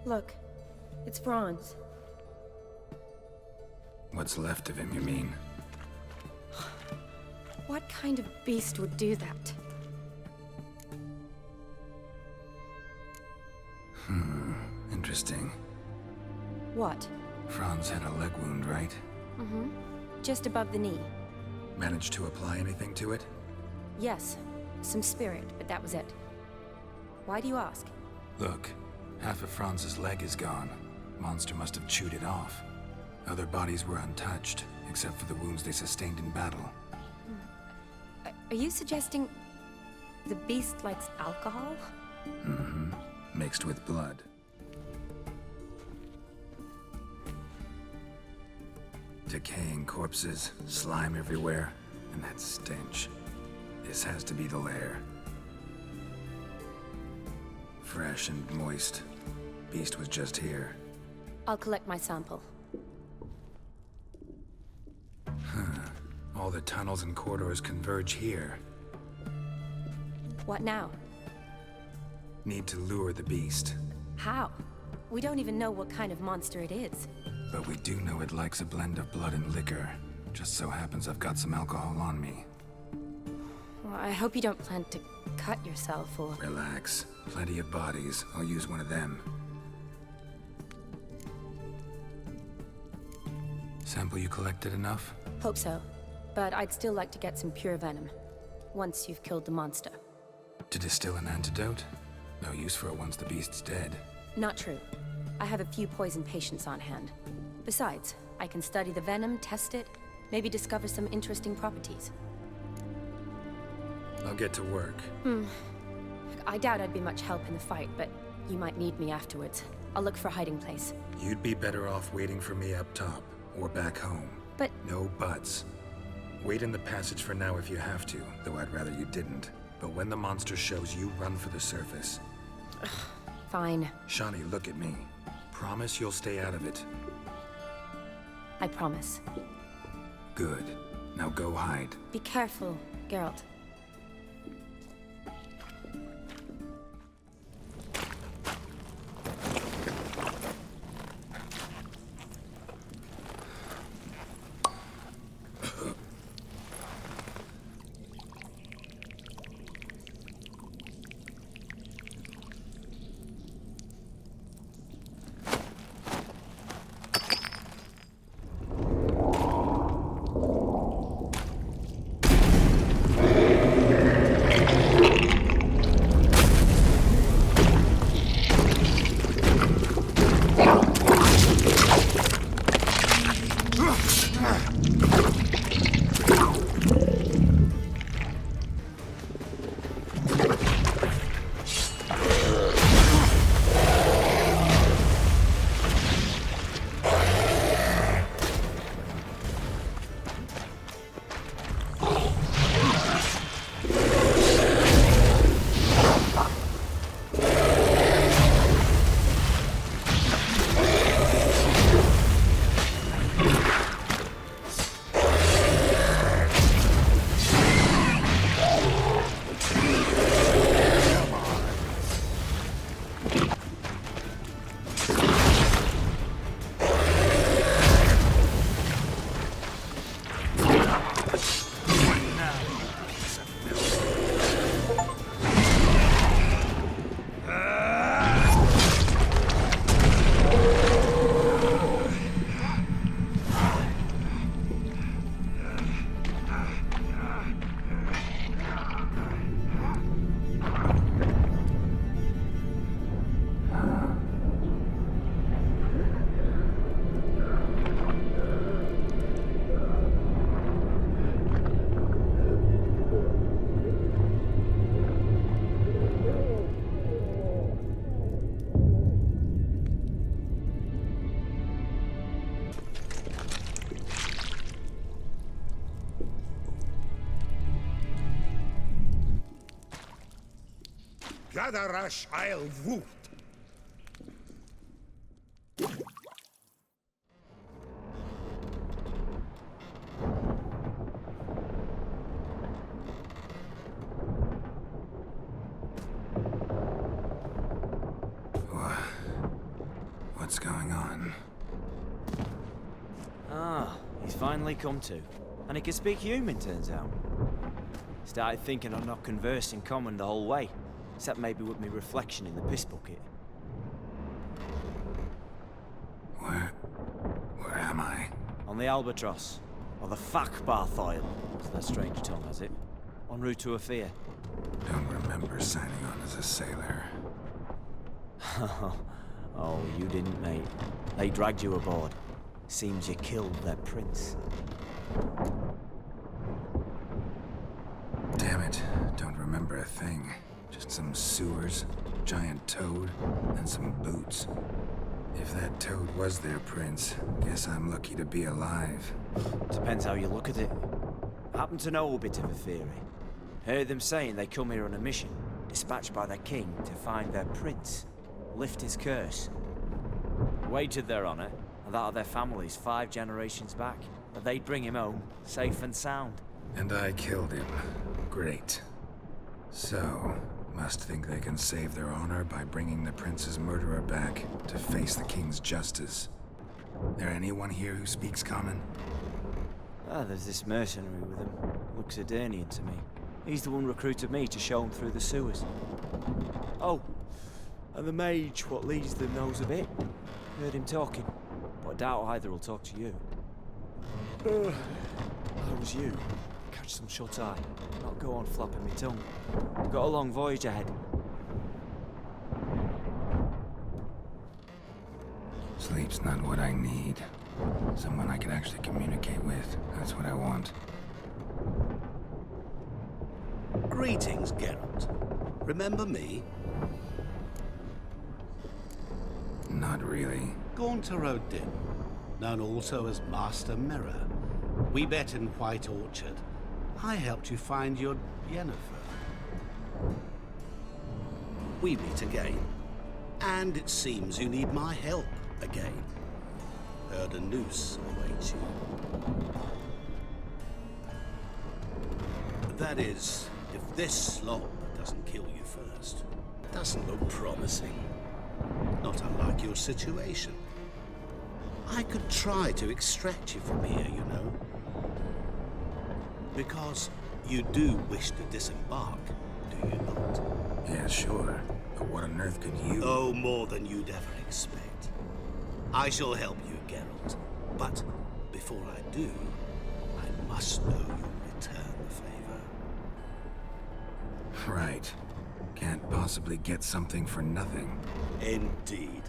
Look, it's Franz. What's left of him, you mean? What kind of beast would do that? Interesting. What? Franz had a leg wound, right? Mm-hmm. Just above the knee. Managed to apply anything to it? Yes. Some spirit, but that was it. Why do you ask? Look, half of Franz's leg is gone. Monster must have chewed it off. Other bodies were untouched, except for the wounds they sustained in battle. Are you suggesting the beast likes alcohol? Mm-hmm. Mixed with blood. Decaying corpses, slime everywhere, and that stench. This has to be the lair. Fresh and moist. Beast was just here. I'll collect my sample. All the tunnels and corridors converge here. What now? Need to lure the beast. How? We don't even know what kind of monster it is. But we do know it likes a blend of blood and liquor. Just so happens I've got some alcohol on me. Well, I hope you don't plan to cut yourself or... Relax. Plenty of bodies. I'll use one of them. Sample you collected enough? Hope so. But I'd still like to get some pure venom. Once you've killed the monster. To distill an antidote? No use for it once the beast's dead. Not true. I have a few poison patients on hand. Besides, I can study the venom, test it, maybe discover some interesting properties. I'll get to work. I doubt I'd be much help in the fight, but you might need me afterwards. I'll look for a hiding place. You'd be better off waiting for me up top, or back home. But... No buts. Wait in the passage for now if you have to, though I'd rather you didn't. But when the monster shows, you run for the surface. Fine. Shani, look at me. Promise you'll stay out of it. I promise. Good. Now go hide. Be careful, Geralt. Gadarash I'll woot. What's going on? Ah, he's finally come to. And he can speak human, turns out. Started thinking I'd not conversed in common the whole way, except maybe with me reflection in the piss bucket. Where am I? On the Albatross, or the Fakbarthoil, as that strange tongue has it, en route to Afia. Don't remember signing on as a sailor. Oh, you didn't, mate. They dragged you aboard. Seems you killed their prince. Damn it, don't remember a thing. Just some sewers, giant toad, and some boots. If that toad was their prince, guess I'm lucky to be alive. Depends how you look at it. I happen to know a bit of a theory. Heard them saying they come here on a mission, dispatched by their king to find their prince, lift his curse. Wagered their honor, and that of their families 5 generations back, that they'd bring him home, safe and sound. And I killed him. Great. So, must think they can save their honor by bringing the prince's murderer back to face the king's justice. There anyone here who speaks common? Ah, there's this mercenary with him. Looks Adernian to me. He's the one recruited me to show him through the sewers. Oh, and the mage what leads them knows a bit. Heard him talking, but I doubt either will talk to you. How was you? Catch some shut-eye. Not go on flapping my tongue. Got a long voyage ahead. Sleep's not what I need. Someone I can actually communicate with. That's what I want. Greetings, Geralt. Remember me? Not really. Gaunter O'Din, known also as Master Mirror. We met in White Orchard. I helped you find your Yennefer. We meet again. And it seems you need my help again. Heard a noose awaits you. That is, if this slob doesn't kill you first. Doesn't look promising. Not unlike your situation. I could try to extract you from here, you know. Because you do wish to disembark, do you not? Yeah, sure. But what on earth could you... Oh, more than you'd ever expect. I shall help you, Geralt. But before I do, I must know you'll return the favor. Right. Can't possibly get something for nothing. Indeed.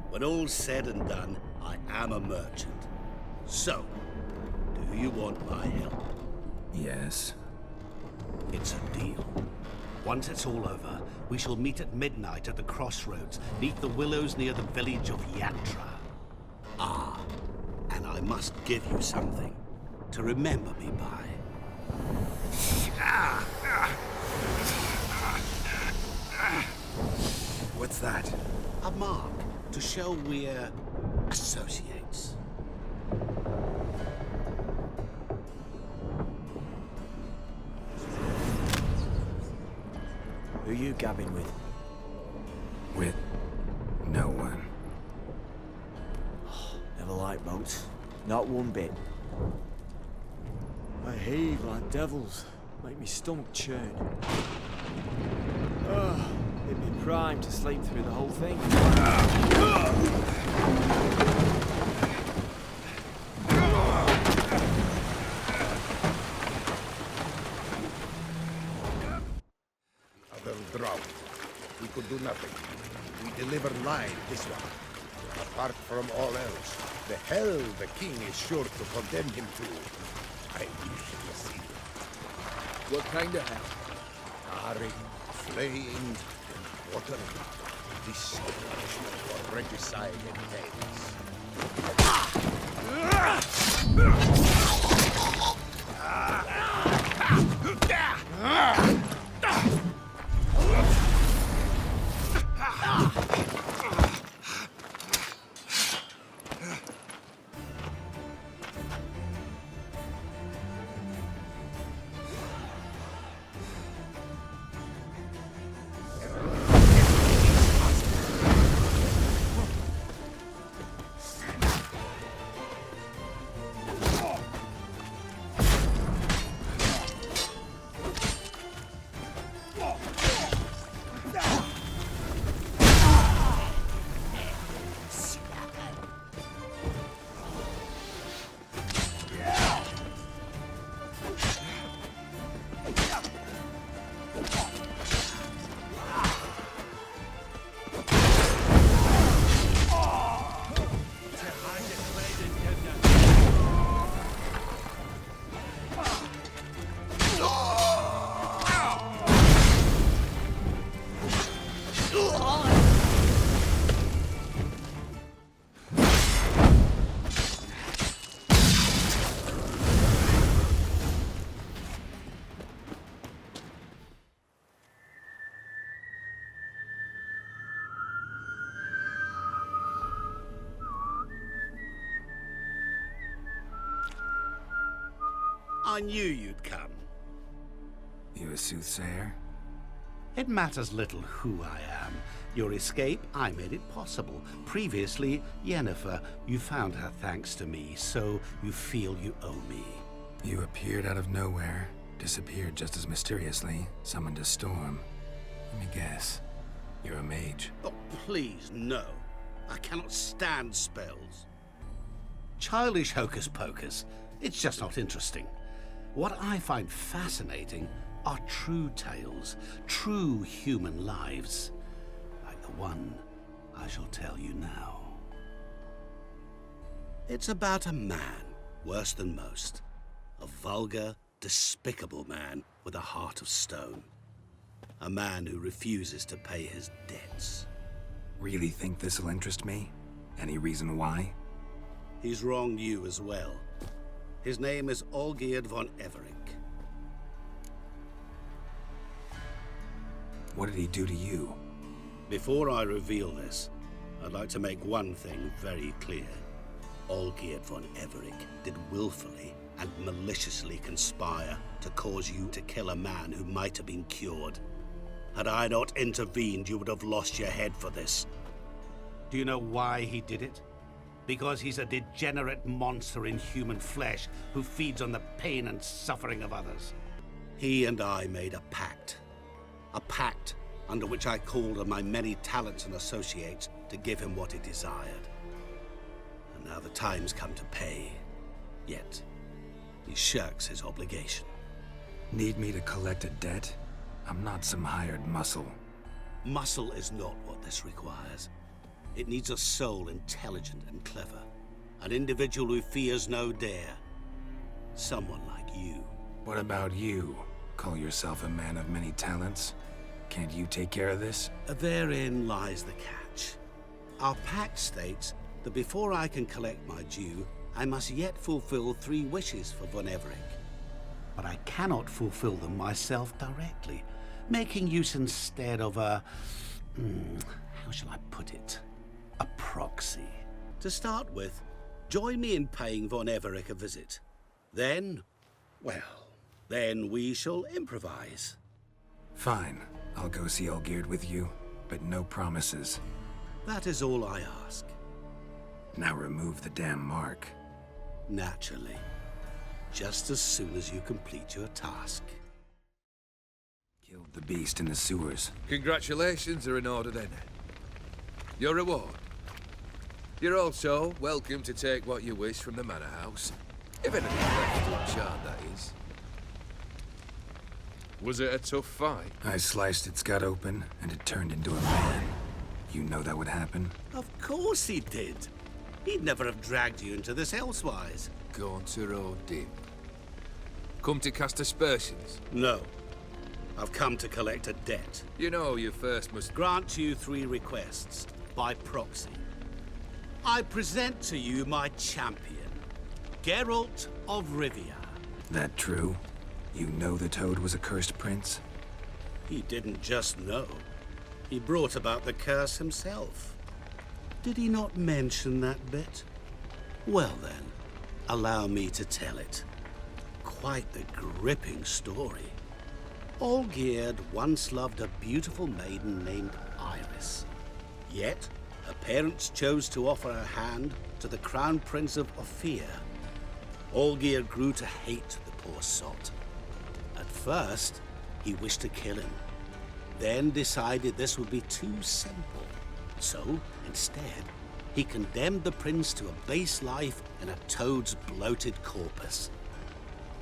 When all's said and done, I am a merchant. So, do you want my help? Yes. It's a deal. Once it's all over, we shall meet at midnight at the crossroads, neath the willows near the village of Yatra. Ah, and I must give you something to remember me by. What's that? A mark to show we're associates. Who you gabbing with? With no one. Never liked boats. Not one bit. I heave like devils. Make me stomach churn. Hit me prime to sleep through the whole thing. Other drowned. We could do nothing. We deliver live this one. Apart from all else, the hell the king is sure to condemn him to. I wish to see it. What kind of hell? Tarring, flaying, and watering. This is punishment for regicide and tales. I knew you'd come. You a soothsayer? It matters little who I am. Your escape, I made it possible. Previously, Yennefer, you found her thanks to me, so you feel you owe me. You appeared out of nowhere, disappeared just as mysteriously, summoned a storm. Let me guess. You're a mage. Oh, please, no. I cannot stand spells. Childish hocus-pocus. It's just not interesting. What I find fascinating are true tales, true human lives, like the one I shall tell you now. It's about a man, worse than most. A vulgar, despicable man with a heart of stone. A man who refuses to pay his debts. Really think this'll interest me? Any reason why? He's wronged you as well. His name is Olgierd von Everec. What did he do to you? Before I reveal this, I'd like to make one thing very clear. Olgierd von Everec did willfully and maliciously conspire to cause you to kill a man who might have been cured. Had I not intervened, you would have lost your head for this. Do you know why he did it? Because he's a degenerate monster in human flesh who feeds on the pain and suffering of others. He and I made a pact. A pact under which I called on my many talents and associates to give him what he desired. And now the time's come to pay. Yet, he shirks his obligation. Need me to collect a debt? I'm not some hired muscle. Muscle is not what this requires. It needs a soul intelligent and clever. An individual who fears no dare. Someone like you. What about you? Call yourself a man of many talents? Can't you take care of this? Therein lies the catch. Our pact states that before I can collect my due, I must yet fulfill 3 wishes for von Everec. But I cannot fulfill them myself directly, making use instead of a... how shall I put it? A proxy. To start with, join me in paying von Everec a visit. Then, well, then we shall improvise. Fine. I'll go see Olgierd with you, but no promises. That is all I ask. Now remove the damn mark. Naturally. Just as soon as you complete your task. Killed the beast in the sewers. Congratulations are in order then. Your reward. You're also welcome to take what you wish from the manor house. If anything left to enchant, that is. Was it a tough fight? I sliced its gut open, and it turned into a man. You know that would happen? Of course he did. He'd never have dragged you into this elsewise. Gone to Rodin. Come to cast aspersions? No. I've come to collect a debt. You know you first must... Grant you 3 requests, by proxy. I present to you my champion, Geralt of Rivia. That true? You know the Toad was a cursed prince? He didn't just know. He brought about the curse himself. Did he not mention that bit? Well then, allow me to tell it. Quite the gripping story. Olgierd once loved a beautiful maiden named Iris. Yet, her parents chose to offer her hand to the Crown Prince of Ophir. Olgierd grew to hate the poor sot. At first, he wished to kill him, then decided this would be too simple. So, instead, he condemned the prince to a base life in a toad's bloated corpus.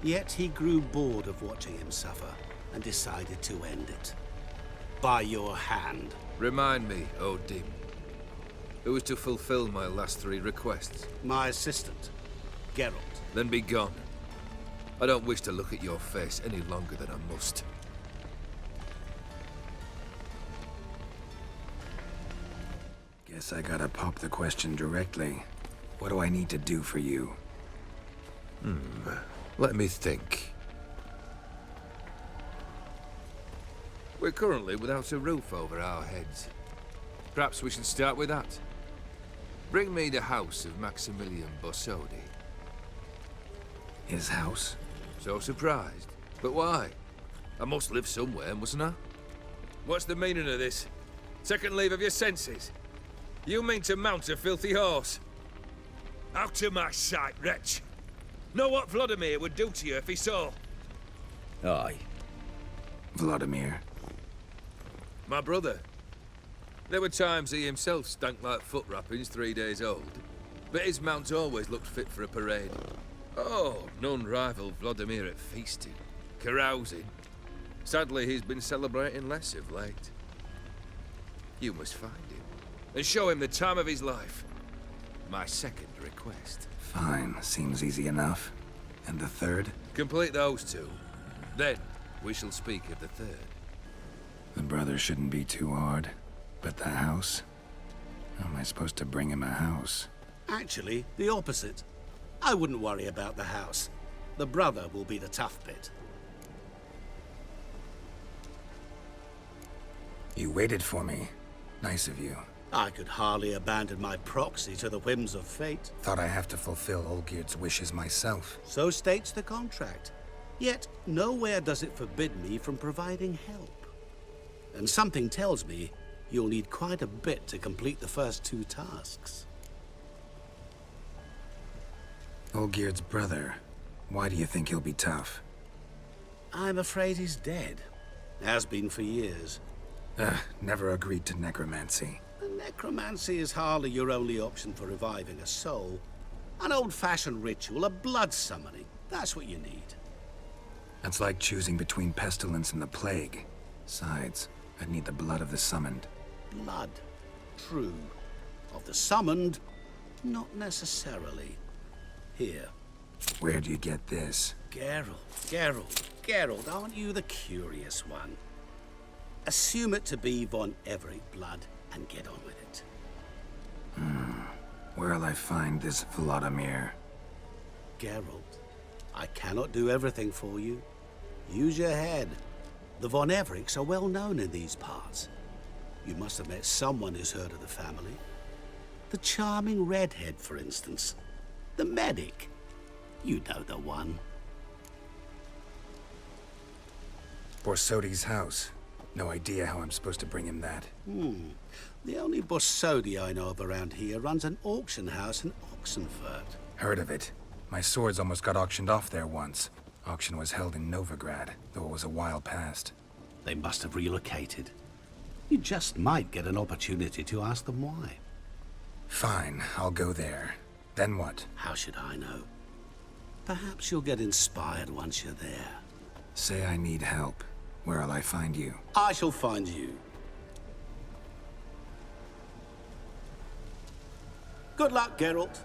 Yet he grew bored of watching him suffer and decided to end it. By your hand. Remind me, Odin. Who was to fulfill my last 3 requests? My assistant, Geralt. Then be gone. I don't wish to look at your face any longer than I must. Guess I gotta pop the question directly. What do I need to do for you? Let me think. We're currently without a roof over our heads. Perhaps we should start with that. Bring me the house of Maximilian Brujote. His house? So surprised. But why? I must live somewhere, mustn't I? What's the meaning of this? Second leave of your senses? You mean to mount a filthy horse? Out of my sight, wretch! Know what Vladimir would do to you if he saw? Aye. Vladimir. My brother. There were times he himself stank like foot wrappings 3 days old, but his mount always looked fit for a parade. Oh, none rival Vladimir at feasting, carousing. Sadly, he's been celebrating less of late. You must find him, and show him the time of his life. My second request. Fine, seems easy enough. And the third? Complete those two. Then, we shall speak of the third. The brother shouldn't be too hard. But the house? How am I supposed to bring him a house? Actually, the opposite. I wouldn't worry about the house. The brother will be the tough bit. You waited for me. Nice of you. I could hardly abandon my proxy to the whims of fate. Thought I have to fulfill Olgierd's wishes myself. So states the contract. Yet, nowhere does it forbid me from providing help. And something tells me you'll need quite a bit to complete the first 2 tasks. Olgierd's brother. Why do you think he'll be tough? I'm afraid he's dead. Has been for years. Never agreed to necromancy. Necromancy is hardly your only option for reviving a soul. An old-fashioned ritual, a blood summoning. That's what you need. That's like choosing between pestilence and the plague. Besides, I'd need the blood of the summoned. Blood. True. Of the summoned, not necessarily. Here. Where do you get this? Geralt, aren't you the curious one? Assume it to be von Everett blood and get on with it. Where'll I find this Vladimir? Geralt, I cannot do everything for you. Use your head. The von Evericks are well known in these parts. You must have met someone who's heard of the family. The charming redhead, for instance. The medic. You know the one. Brujote's house. No idea how I'm supposed to bring him that. The only Brujote I know of around here runs an auction house in Oxenfurt. Heard of it. My swords almost got auctioned off there once. Auction was held in Novigrad, though it was a while past. They must have relocated. You just might get an opportunity to ask them why. Fine, I'll go there. Then what? How should I know? Perhaps you'll get inspired once you're there. Say I need help. Where'll I find you? I shall find you. Good luck, Geralt.